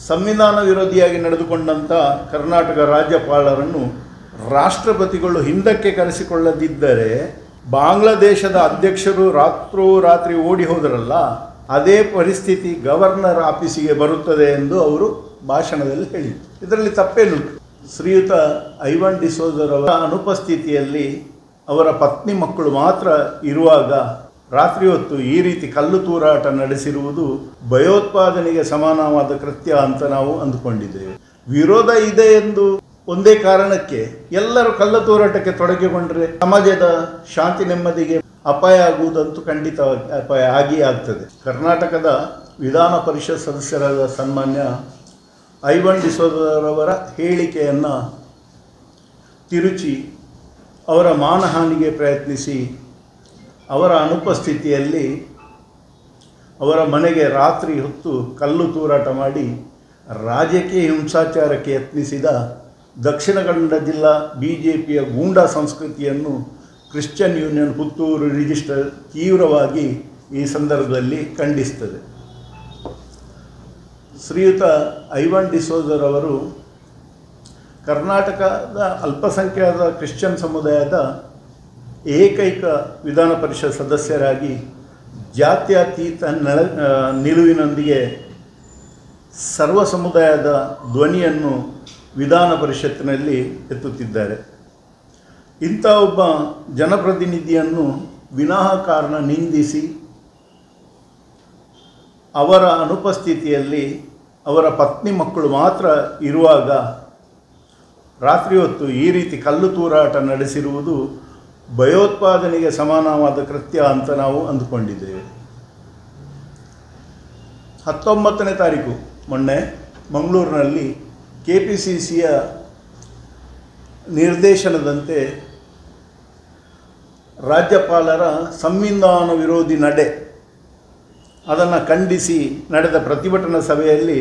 ಸಂವಿಧಾನ ವಿರೋಧಿಯಾಗಿ ನಡೆದುಕೊಂಡಂಥ ಕರ್ನಾಟಕ ರಾಜ್ಯಪಾಲರನ್ನು ರಾಷ್ಟ್ರಪತಿಗಳು ಹಿಂದಕ್ಕೆ ಕರೆಸಿಕೊಳ್ಳದಿದ್ದರೆ ಬಾಂಗ್ಲಾದೇಶದ ಅಧ್ಯಕ್ಷರು ರಾತ್ರೋರಾತ್ರಿ ಓಡಿ ಹೋದರಲ್ಲ, ಅದೇ ಪರಿಸ್ಥಿತಿ ಗವರ್ನರ್ ಆಫೀಸಿಗೆ ಬರುತ್ತದೆ ಎಂದು ಅವರು ಭಾಷಣದಲ್ಲಿ ಹೇಳಿದರು. ಇದರಲ್ಲಿ ತಪ್ಪೇನುಂಟು? ಶ್ರೀಯುತ ಐವನ್ ಡಿಸೋಜರವರ ಅನುಪಸ್ಥಿತಿಯಲ್ಲಿ ಅವರ ಪತ್ನಿ ಮಕ್ಕಳು ಮಾತ್ರ ಇರುವಾಗ ರಾತ್ರಿ ಹೊತ್ತು ಈ ರೀತಿ ಕಲ್ಲು ತೂರಾಟ ನಡೆಸಿರುವುದು ಭಯೋತ್ಪಾದನೆಗೆ ಸಮಾನವಾದ ಕೃತ್ಯ ಅಂತ ನಾವು ಅಂದುಕೊಂಡಿದ್ದೇವೆ. ವಿರೋಧ ಇದೆ ಎಂದು ಒಂದೇ ಕಾರಣಕ್ಕೆ ಎಲ್ಲರೂ ಕಲ್ಲು ತೂರಾಟಕ್ಕೆ ತೊಡಗಿಕೊಂಡ್ರೆ ಸಮಾಜದ ಶಾಂತಿ ನೆಮ್ಮದಿಗೆ ಅಪಾಯ ಆಗುವುದಂತೂ ಖಂಡಿತವಾಗಿ ಅಪಾಯ ಆಗಿಯೇ ಆಗ್ತದೆ. ಕರ್ನಾಟಕದ ವಿಧಾನ ಪರಿಷತ್ ಸದಸ್ಯರಾದ ಸನ್ಮಾನ್ಯ ಐವನ್ ಡಿಸೋಜರವರ ಹೇಳಿಕೆಯನ್ನು ತಿರುಚಿ ಅವರ ಮಾನಹಾನಿಗೆ ಪ್ರಯತ್ನಿಸಿ ಅವರ ಅನುಪಸ್ಥಿತಿಯಲ್ಲಿ ಅವರ ಮನೆಗೆ ರಾತ್ರಿ ಹೊತ್ತು ಕಲ್ಲು ತೂರಾಟ ಮಾಡಿ ರಾಜಕೀಯ ಹಿಂಸಾಚಾರಕ್ಕೆ ಯತ್ನಿಸಿದ ದಕ್ಷಿಣ ಕನ್ನಡ ಜಿಲ್ಲಾ BJPಯ ಗೂಂಡಾ ಸಂಸ್ಕೃತಿಯನ್ನು ಕ್ರಿಶ್ಚಿಯನ್ ಯೂನಿಯನ್ ಪುತ್ತೂರು ರಿಜಿಸ್ಟರ್ ತೀವ್ರವಾಗಿ ಈ ಸಂದರ್ಭದಲ್ಲಿ ಖಂಡಿಸುತ್ತದೆ. ಶ್ರೀಯುತ ಐವನ್ ಡಿಸೋಜರವರು ಕರ್ನಾಟಕದ ಅಲ್ಪಸಂಖ್ಯಾತ ಕ್ರಿಶ್ಚಿಯನ್ ಸಮುದಾಯದ ಏಕೈಕ ವಿಧಾನ ಪರಿಷತ್ ಸದಸ್ಯರಾಗಿ ಜಾತ್ಯತೀತ ನಿಲುವಿನೊಂದಿಗೆ ಸರ್ವ ಸಮುದಾಯದ ಧ್ವನಿಯನ್ನು ವಿಧಾನ ಪರಿಷತ್ತಿನಲ್ಲಿ ಎತ್ತುತ್ತಿದ್ದಾರೆ. ಇಂಥ ಒಬ್ಬ ಜನಪ್ರತಿನಿಧಿಯನ್ನು ವಿನಾಕಾರಣ ನಿಂದಿಸಿ ಅವರ ಅನುಪಸ್ಥಿತಿಯಲ್ಲಿ ಅವರ ಪತ್ನಿ ಮಕ್ಕಳು ಮಾತ್ರ ಇರುವಾಗ ರಾತ್ರಿ ಹೊತ್ತು ಈ ರೀತಿ ಕಲ್ಲು ತೂರಾಟ ನಡೆಸಿರುವುದು ಭಯೋತ್ಪಾದನೆಗೆ ಸಮಾನವಾದ ಕೃತ್ಯ ಅಂತ ನಾವು ಅಂದುಕೊಂಡಿದ್ದೇವೆ. 19ನೇ ತಾರೀಕು ಮೊನ್ನೆ ಮಂಗಳೂರಿನಲ್ಲಿ KPCCಯ ನಿರ್ದೇಶನದಂತೆ ರಾಜ್ಯಪಾಲರ ಸಂವಿಧಾನ ವಿರೋಧಿ ನಡೆ ಅದನ್ನು ಖಂಡಿಸಿ ನಡೆದ ಪ್ರತಿಭಟನಾ ಸಭೆಯಲ್ಲಿ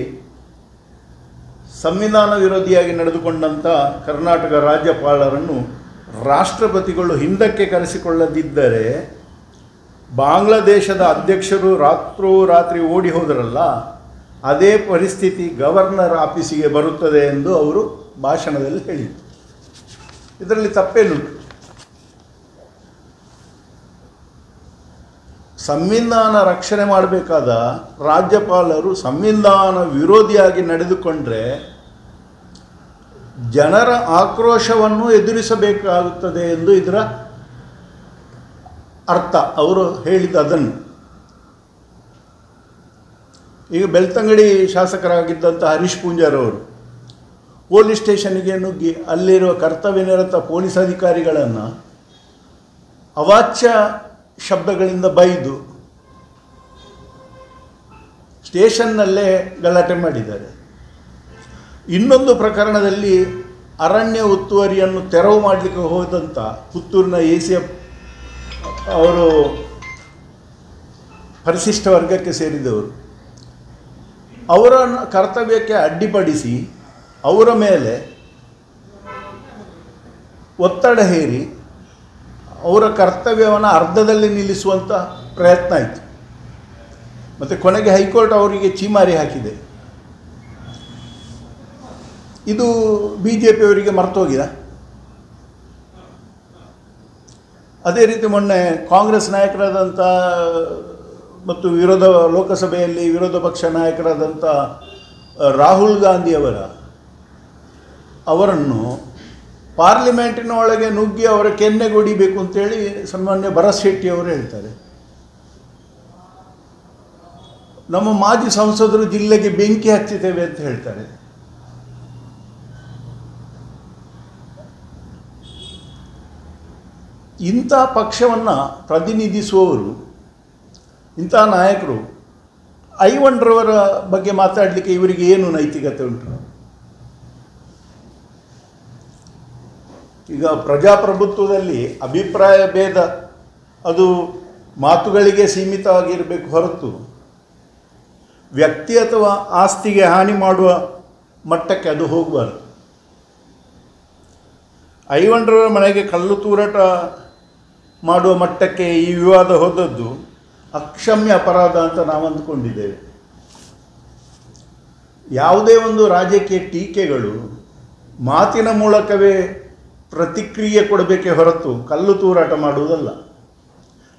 ಸಂವಿಧಾನ ವಿರೋಧಿಯಾಗಿ ನಡೆದುಕೊಂಡಂಥ ಕರ್ನಾಟಕ ರಾಜ್ಯಪಾಲರನ್ನು ರಾಷ್ಟ್ರಪತಿಗಳು ಹಿಂದಕ್ಕೆ ಕರೆಸಿಕೊಳ್ಳದಿದ್ದರೆ ಬಾಂಗ್ಲಾದೇಶದ ಅಧ್ಯಕ್ಷರು ರಾತ್ರೋರಾತ್ರಿ ಓಡಿ ಹೋದರಲ್ಲ, ಅದೇ ಪರಿಸ್ಥಿತಿ ಗವರ್ನರ್ ಆಫೀಸಿಗೆ ಬರುತ್ತದೆ ಎಂದು ಅವರು ಭಾಷಣದಲ್ಲಿ ಹೇಳಿದರು. ಇದರಲ್ಲಿ ತಪ್ಪೇನುಂಟು? ಸಂವಿಧಾನ ರಕ್ಷಣೆ ಮಾಡಬೇಕಾದ ರಾಜ್ಯಪಾಲರು ಸಂವಿಧಾನ ವಿರೋಧಿಯಾಗಿ ನಡೆದುಕೊಂಡ್ರೆ ಜನರ ಆಕ್ರೋಶವನ್ನು ಎದುರಿಸಬೇಕಾಗುತ್ತದೆ ಎಂದು ಇದರ ಅರ್ಥ. ಅವರು ಹೇಳಿದ ಅದನ್ನು ಈಗ ಬೆಳ್ತಂಗಡಿ ಶಾಸಕರಾಗಿದ್ದಂಥ ಹರೀಶ್ ಪೂಂಜಾರವರು ಪೊಲೀಸ್ ಸ್ಟೇಷನ್ಗೆ ನುಗ್ಗಿ ಅಲ್ಲಿರುವ ಕರ್ತವ್ಯ ನಿರತ ಪೊಲೀಸ್ ಅಧಿಕಾರಿಗಳನ್ನು ಅವಾಚ್ಯ ಶಬ್ದಗಳಿಂದ ಬೈದು ಸ್ಟೇಷನ್ನಲ್ಲೇ ಗಲಾಟೆ ಮಾಡಿದ್ದಾರೆ. ಇನ್ನೊಂದು ಪ್ರಕರಣದಲ್ಲಿ ಅರಣ್ಯ ಒತ್ತುವರಿಯನ್ನು ತೆರವು ಮಾಡಲಿಕ್ಕೆ ಹೋದಂಥ ಪುತ್ತೂರಿನ ACF ಅವರು ಪರಿಶಿಷ್ಟ ವರ್ಗಕ್ಕೆ ಸೇರಿದವರು, ಅವರ ಕರ್ತವ್ಯಕ್ಕೆ ಅಡ್ಡಿಪಡಿಸಿ ಅವರ ಮೇಲೆ ಒತ್ತಡ ಹೇರಿ ಅವರ ಕರ್ತವ್ಯವನ್ನು ಅರ್ಧದಲ್ಲಿ ನಿಲ್ಲಿಸುವಂಥ ಪ್ರಯತ್ನ ಆಯಿತು. ಮತ್ತು ಕೊನೆಗೆ ಹೈಕೋರ್ಟ್ ಅವರಿಗೆ ಛೀಮಾರಿ ಹಾಕಿದೆ. ಇದು BJPಯವರಿಗೆ ಮರ್ತೋಗಿದೆ. ಅದೇ ರೀತಿ ಮೊನ್ನೆ ಕಾಂಗ್ರೆಸ್ ನಾಯಕರಾದಂಥ ಮತ್ತು ಲೋಕಸಭೆಯಲ್ಲಿ ವಿರೋಧ ಪಕ್ಷ ನಾಯಕರಾದಂಥ ರಾಹುಲ್ ಅವರನ್ನು ಪಾರ್ಲಿಮೆಂಟಿನ ಒಳಗೆ ನುಗ್ಗಿ ಅವರ ಕೆನ್ನೆಗೊಡಿಬೇಕು ಅಂತೇಳಿ ಸನ್ಮಾನ್ಯ ಭರತ್ ಶೆಟ್ಟಿ ಅವರು ಹೇಳ್ತಾರೆ. ನಮ್ಮ ಮಾಜಿ ಸಂಸದರು ಜಿಲ್ಲೆಗೆ ಬೆಂಕಿ ಹಚ್ಚುತ್ತೇವೆ ಅಂತ ಹೇಳ್ತಾರೆ. ಇಂಥ ಪಕ್ಷವನ್ನು ಪ್ರತಿನಿಧಿಸುವವರು, ಇಂಥ ನಾಯಕರು ಐವನ್ರವರ ಬಗ್ಗೆ ಮಾತಾಡಲಿಕ್ಕೆ ಇವರಿಗೆ ಏನು ನೈತಿಕತೆ ಉಂಟು? ಈಗ ಪ್ರಜಾಪ್ರಭುತ್ವದಲ್ಲಿ ಅಭಿಪ್ರಾಯ ಭೇದ ಅದು ಮಾತುಗಳಿಗೆ ಸೀಮಿತವಾಗಿರಬೇಕು ಹೊರತು ವ್ಯಕ್ತಿ ಅಥವಾ ಆಸ್ತಿಗೆ ಹಾನಿ ಮಾಡುವ ಮಟ್ಟಕ್ಕೆ ಅದು ಹೋಗಬಾರ್ದು. ಐವನ್ರವರ ಮನೆಗೆ ಕಲ್ಲು ತೂರಾಟ ಮಾಡುವ ಮಟ್ಟಕ್ಕೆ ಈ ವಿವಾದ ಹೋದದ್ದು ಅಕ್ಷಮ್ಯ ಅಪರಾಧ ಅಂತ ನಾವು ಅಂದುಕೊಂಡಿದ್ದೇವೆ. ಯಾವುದೇ ಒಂದು ರಾಜಕೀಯ ಟೀಕೆಗಳು ಮಾತಿನ ಮೂಲಕವೇ ಪ್ರತಿಕ್ರಿಯೆ ಕೊಡಬೇಕೇ ಹೊರತು ಕಲ್ಲು ತೂರಾಟ ಮಾಡುವುದಲ್ಲ.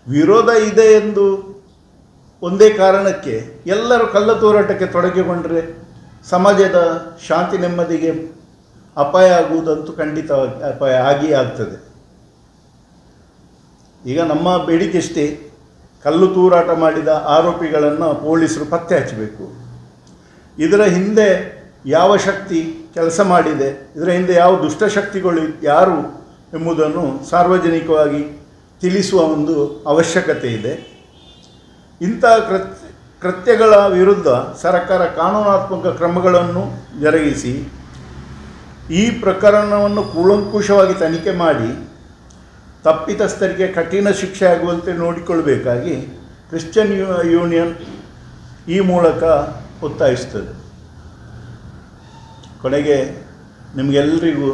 ವಿರೋಧ ಇದೆ ಎಂದು ಒಂದೇ ಕಾರಣಕ್ಕೆ ಎಲ್ಲರೂ ಕಲ್ಲು ತೂರಾಟಕ್ಕೆ ತೊಡಗಿಕೊಂಡ್ರೆ ಸಮಾಜದ ಶಾಂತಿ ನೆಮ್ಮದಿಗೆ ಅಪಾಯ ಆಗುವುದಂತೂ ಖಂಡಿತವಾಗಿ ಅಪಾಯ ಆಗಿಯೇ ಆಗ್ತದೆ. ಈಗ ನಮ್ಮ ಬೇಡಿಕೆ ಇಷ್ಟೇ, ಕಲ್ಲು ತೂರಾಟ ಮಾಡಿದ ಆರೋಪಿಗಳನ್ನು ಪೊಲೀಸರು ಪತ್ತೆ ಹಚ್ಚಬೇಕು. ಇದರ ಹಿಂದೆ ಯಾವ ಶಕ್ತಿ ಕೆಲಸ ಮಾಡಿದೆ, ಇದರ ಹಿಂದೆ ಯಾವ ದುಷ್ಟಶಕ್ತಿಗಳು ಯಾರು ಎಂಬುದನ್ನು ಸಾರ್ವಜನಿಕವಾಗಿ ತಿಳಿಸುವ ಒಂದು ಅವಶ್ಯಕತೆ ಇದೆ. ಇಂಥ ಕೃತ್ಯಗಳ ವಿರುದ್ಧ ಸರ್ಕಾರ ಕಾನೂನಾತ್ಮಕ ಕ್ರಮಗಳನ್ನು ಜರುಗಿಸಿ ಈ ಪ್ರಕರಣವನ್ನು ಕೂಲಂಕುಷವಾಗಿ ತನಿಖೆ ಮಾಡಿ ತಪ್ಪಿತಸ್ಥರಿಗೆ ಕಠಿಣ ಶಿಕ್ಷೆ ಆಗುವಂತೆ ನೋಡಿಕೊಳ್ಳಬೇಕಾಗಿ ಕ್ರಿಶ್ಚಿಯನ್ ಯೂನಿಯನ್ ಈ ಮೂಲಕ ಒತ್ತಾಯಿಸ್ತದೆ. ಕೊನೆಗೆ ನಿಮಗೆಲ್ಲರಿಗೂ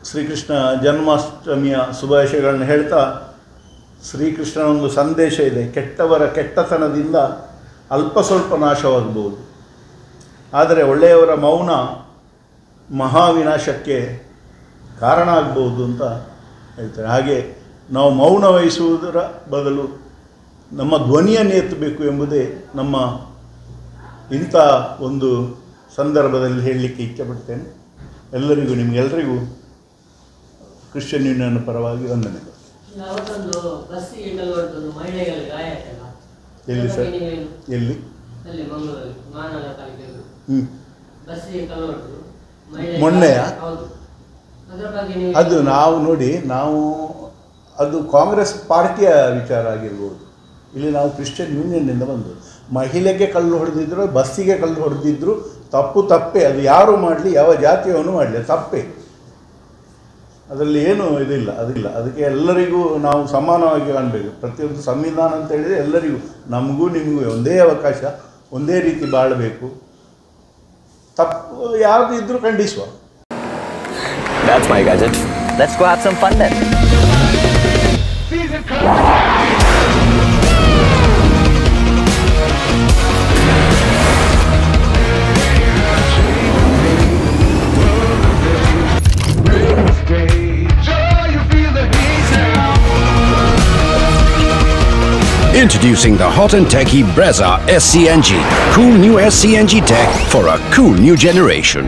ಶ್ರೀಕೃಷ್ಣ ಜನ್ಮಾಷ್ಟಮಿಯ ಶುಭಾಶಯಗಳನ್ನು ಹೇಳ್ತಾ, ಶ್ರೀಕೃಷ್ಣನ ಒಂದು ಸಂದೇಶ ಇದೆ, ಕೆಟ್ಟವರ ಕೆಟ್ಟತನದಿಂದ ಅಲ್ಪ ಸ್ವಲ್ಪ ನಾಶವಾಗಬಹುದು, ಆದರೆ ಒಳ್ಳೆಯವರ ಮೌನ ಮಹಾವಿನಾಶಕ್ಕೆ ಕಾರಣ ಆಗ್ಬೋದು ಅಂತ ಹೇಳ್ತಾರೆ. ಹಾಗೆ ನಾವು ಮೌನ ವಹಿಸುವುದರ ಬದಲು ನಮ್ಮ ಧ್ವನಿಯನ್ನು ಎತ್ತಬೇಕು ಎಂಬುದೇ ನಮ್ಮ ಇಂಥ ಒಂದು ಸಂದರ್ಭದಲ್ಲಿ ಹೇಳಲಿಕ್ಕೆ ಇಚ್ಛೆಪಡ್ತೇನೆ. ಎಲ್ಲರಿಗೂ ನಿಮಗೆಲ್ಲರಿಗೂ ಕ್ರಿಶ್ಚಿಯನ್ ಯೂನಿಯನ್ ಪರವಾಗಿ ವಂದನೆಗಳು. ಎಲ್ಲಿ ಸರ್? ಎಲ್ಲಿ? ಮೊನ್ನೆಯ ಅದು ನಾವು ನೋಡಿ, ನಾವು ಅದು ಕಾಂಗ್ರೆಸ್ ಪಾರ್ಟಿಯ ವಿಚಾರ ಆಗಿರ್ಬೋದು. ಇಲ್ಲಿ ನಾವು ಕ್ರಿಶ್ಚಿಯನ್ ಯೂನಿಯನ್ನಿಂದ ಬಂದು ಮಹಿಳೆಗೆ ಕಲ್ಲು ಹೊಡೆದಿದ್ರು, ಬಸ್ಸಿಗೆ ಕಲ್ಲು ಹೊಡೆದಿದ್ರು, ತಪ್ಪೇ. ಅದು ಯಾರು ಮಾಡಲಿ, ಯಾವ ಜಾತಿಯವನು ಮಾಡಲಿ, ತಪ್ಪೇ. ಅದರಲ್ಲಿ ಏನು ಅದಿಲ್ಲ. ಅದಕ್ಕೆ ಎಲ್ಲರಿಗೂ ನಾವು ಸಮಾನವಾಗಿ ಕಾಣಬೇಕು. ಪ್ರತಿಯೊಂದು ಸಂವಿಧಾನ ಅಂತ ಹೇಳಿದರೆ ಎಲ್ಲರಿಗೂ, ನಮಗೂ ನಿಮಗೂ ಒಂದೇ ಅವಕಾಶ, ಒಂದೇ ರೀತಿ ಬಾಳಬೇಕು. ತಪ್ಪು ಯಾವುದು ಇದ್ರೂ ಖಂಡಿಸುವ. That's my gadget. Let's go have some fun then. Introducing the hot and techy Brezza SCNG. Cool new SCNG tech for a cool new generation.